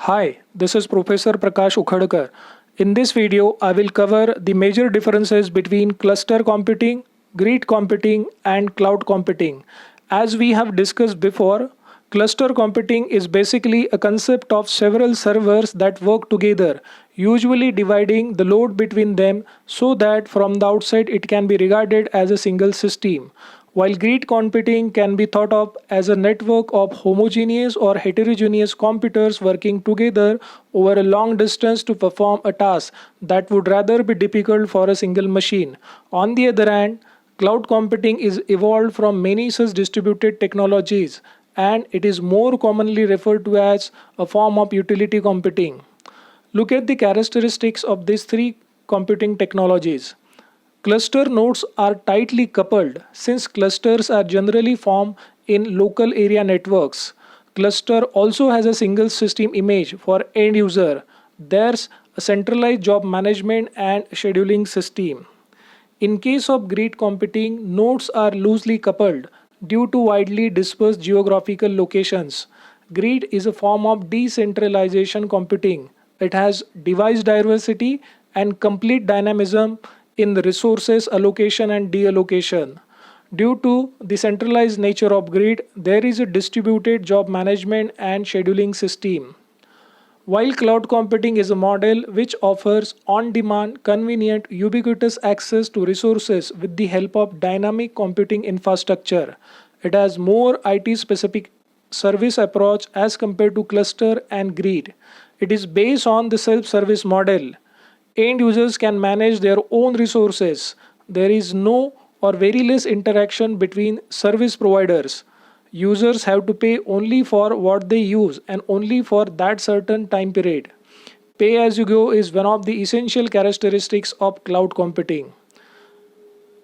Hi, this is Professor Prakash Ukhadkar. In this video, I will cover the major differences between cluster computing, grid computing, and cloud computing. As we have discussed before, cluster computing is basically a concept of several servers that work together, usually dividing the load between them so that from the outside it can be regarded as a single system. While grid computing can be thought of as a network of homogeneous or heterogeneous computers working together over a long distance to perform a task that would rather be difficult for a single machine. On the other hand, cloud computing is evolved from many such distributed technologies, and it is more commonly referred to as a form of utility computing. Look at the characteristics of these three computing technologies. Cluster nodes are tightly coupled since clusters are generally formed in local area networks. Cluster also has a single system image for end user. There's a centralized job management and scheduling system. In case of grid computing, nodes are loosely coupled due to widely dispersed geographical locations. Grid is a form of decentralization computing. It has device diversity and complete dynamism in the resources allocation and deallocation. Due to the centralized nature of grid, there is a distributed job management and scheduling system. While cloud computing is a model which offers on demand, convenient, ubiquitous access to resources with the help of dynamic computing infrastructure, it has more IT specific service approach as compared to cluster and grid. It is based on the self service model. End users can manage their own resources. There is no or very less interaction between service providers. Users have to pay only for what they use and only for that certain time period. Pay as you go is one of the essential characteristics of cloud computing.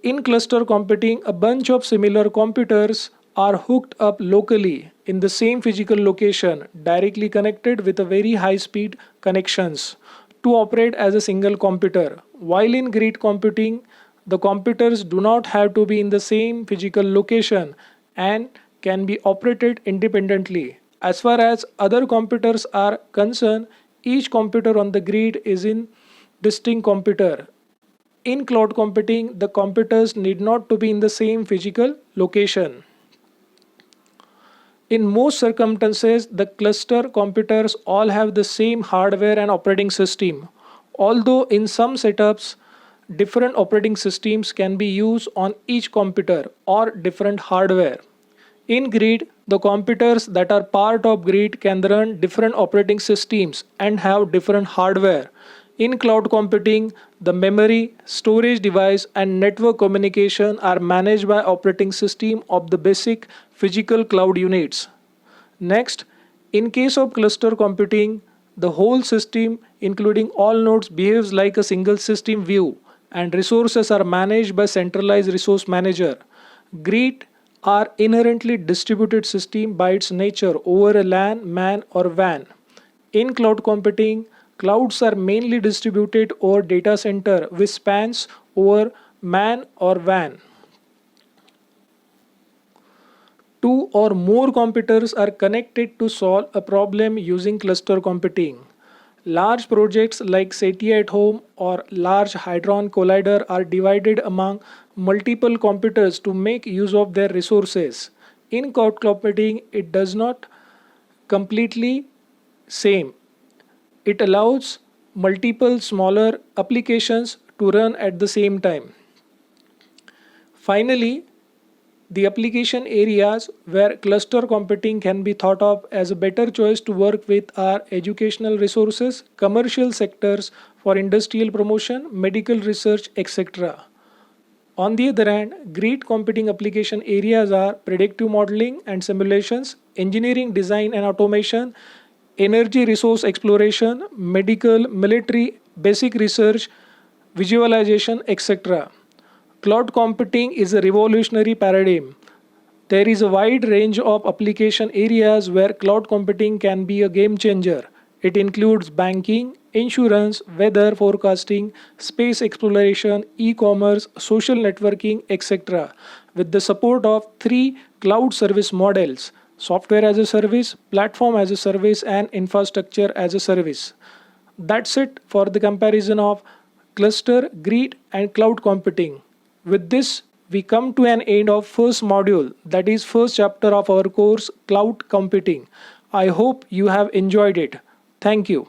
In cluster computing, a bunch of similar computers are hooked up locally in the same physical location, directly connected with a very high speed connections to operate as a single computer. While in grid computing, the computers do not have to be in the same physical location and can be operated independently. As far as other computers are concerned, each computer on the grid is in distinct computer. In cloud computing, the computers need not to be in the same physical location. In most circumstances, the cluster computers all have the same hardware and operating system. Although in some setups, different operating systems can be used on each computer or different hardware. In grid, the computers that are part of grid can run different operating systems and have different hardware. In cloud computing, the memory, storage device, and network communication are managed by operating system of the basic physical cloud units. Next, in case of cluster computing, the whole system, including all nodes, behaves like a single system view, and resources are managed by centralized resource manager. Grid are inherently distributed system by its nature over a LAN, MAN, or WAN. In cloud computing, clouds are mainly distributed over data center which spans over MAN or WAN. Two or more computers are connected to solve a problem using cluster computing. Large projects like SETI at home or Large Hadron Collider are divided among multiple computers to make use of their resources. In cloud computing, it does not completely same. It allows multiple smaller applications to run at the same time. Finally, the application areas where cluster computing can be thought of as a better choice to work with are educational resources, commercial sectors for industrial promotion, medical research, etc. On the other hand, grid computing application areas are predictive modeling and simulations, engineering design and automation, energy resource exploration, medical, military, basic research, visualization, etc. Cloud computing is a revolutionary paradigm. There is a wide range of application areas where cloud computing can be a game changer. It includes banking, insurance, weather forecasting, space exploration, e commerce, social networking, etc., with the support of three cloud service models software as a service, platform as a service, and infrastructure as a service. That's it for the comparison of cluster, grid, and cloud computing. With this, we come to an end of first module, that is first chapter of our course, Cloud Computing. I hope you have enjoyed it. Thank you.